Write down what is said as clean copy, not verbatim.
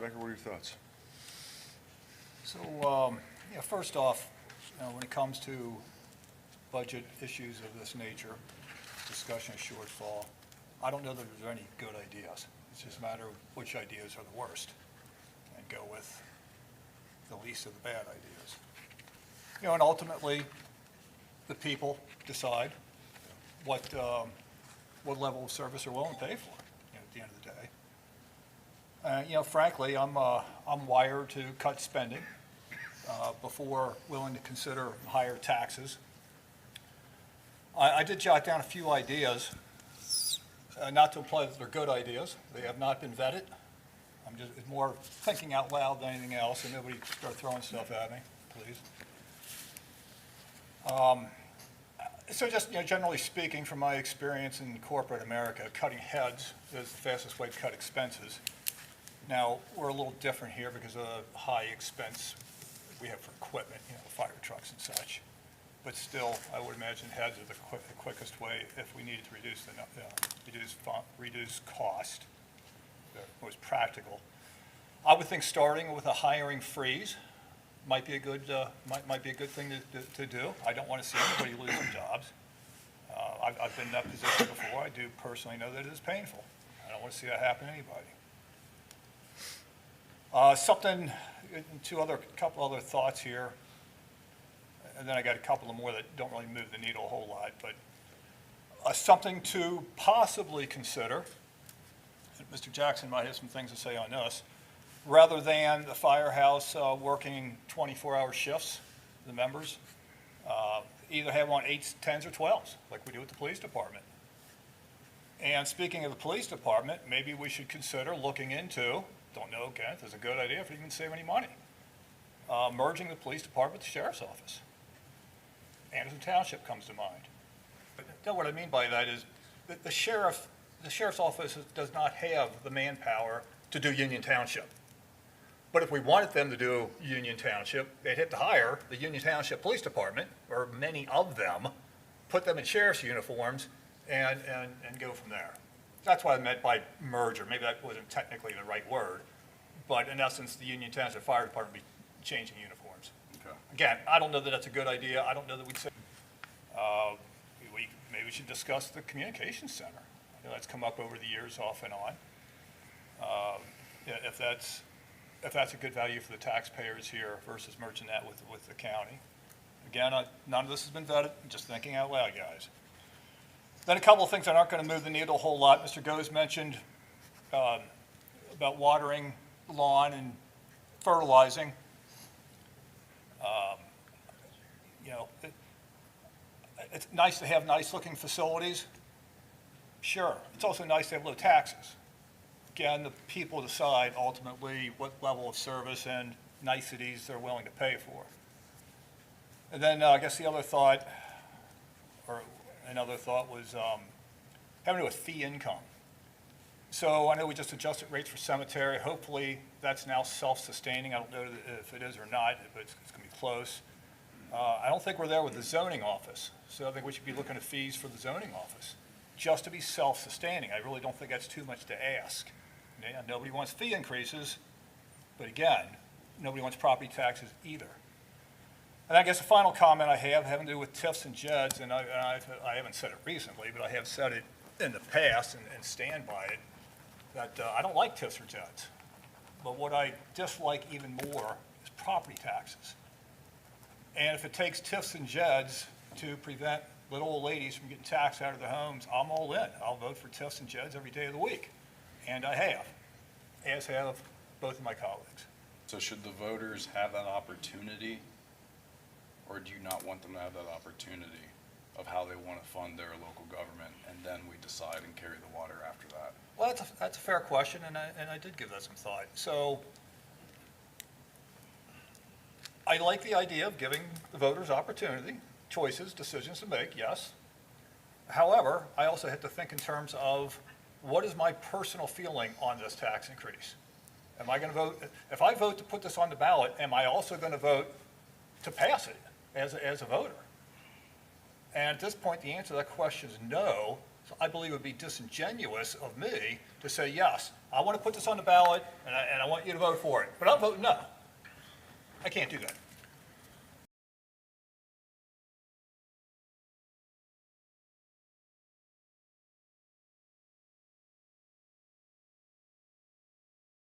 Becker, what are your thoughts? So, first off, when it comes to budget issues of this nature, discussion of shortfall, I don't know that there's any good ideas. It's just a matter of which ideas are the worst and go with the least of the bad ideas. And ultimately, the people decide what level of service they're willing to pay for, at the end of the day. Frankly, I'm wired to cut spending before willing to consider higher taxes. I did jot down a few ideas, not to imply that they're good ideas. They have not been vetted. It's more thinking out loud than anything else, and nobody start throwing stuff at me, please. So just, generally speaking, from my experience in corporate America, cutting heads is the fastest way to cut expenses. Now, we're a little different here because of the high expense we have for equipment, fire trucks and such. But still, I would imagine heads are the quickest way if we needed to reduce cost, the most practical. I would think starting with a hiring freeze might be a good thing to do. I don't want to see anybody lose their jobs. I've been in that position before. I do personally know that it is painful. I don't want to see that happen to anybody. Couple other thoughts here, and then I got a couple of more that don't really move the needle a whole lot, but something to possibly consider, and Mr. Jackson might have some things to say on this, rather than the firehouse working 24-hour shifts, the members, either have on 8s, 10s, or 12s, like we do with the police department. And speaking of the police department, maybe we should consider looking into, don't know, Kenneth, it's a good idea if we can save any money, merging the police department with the sheriff's office. Union Township comes to mind. But what I mean by that is that the sheriff's office does not have the manpower to do Union Township. But if we wanted them to do Union Township, they'd have to hire the Union Township Police Department, or many of them, put them in sheriff's uniforms, and go from there. That's what I meant by merger. Maybe that wasn't technically the right word, but in essence, the Union Township Fire Department would be changing uniforms. Okay. Again, I don't know that that's a good idea. I don't know that we'd say. Maybe we should discuss the communications center. I know that's come up over the years off and on. If that's a good value for the taxpayers here versus merging that with the county. Again, none of this has been vetted. I'm just thinking out loud, guys. Then a couple of things that aren't going to move the needle a whole lot. Mr. Goes mentioned about watering lawn and fertilizing. It's nice to have nice-looking facilities. Sure. It's also nice to have low taxes. Again, the people decide ultimately what level of service and niceties they're willing to pay for. And then I guess another thought was having to do with fee income. So I know we just adjusted rates for cemetery. Hopefully that's now self-sustaining. I don't know if it is or not, but it's going to be close. I don't think we're there with the zoning office. So I think we should be looking at fees for the zoning office just to be self-sustaining. I really don't think that's too much to ask. Nobody wants fee increases, but again, nobody wants property taxes either. And I guess the final comment I have having to do with TIFs and JEDs, and I haven't said it recently, but I have said it in the past and stand by it, that I don't like TIFs or JEDs. But what I dislike even more is property taxes. And if it takes TIFs and JEDs to prevent little old ladies from getting taxed out of their homes, I'm all in. I'll vote for TIFs and JEDs every day of the week. And I have, as have both of my colleagues. So should the voters have that opportunity, or do you not want them to have that opportunity of how they want to fund their local government, and then we decide and carry the water after that? Well, that's a fair question, and I did give that some thought. So I like the idea of giving the voters opportunity, choices, decisions to make, yes. However, I also have to think in terms of what is my personal feeling on this tax increase? Am I going to vote, if I vote to put this on the ballot, am I also going to vote to pass it as a voter? And at this point, the answer to that question is no, So I believe it would be disingenuous of me to say, yes, I want to put this on the ballot, and I want you to vote for it, but I'm voting no. I can't do that.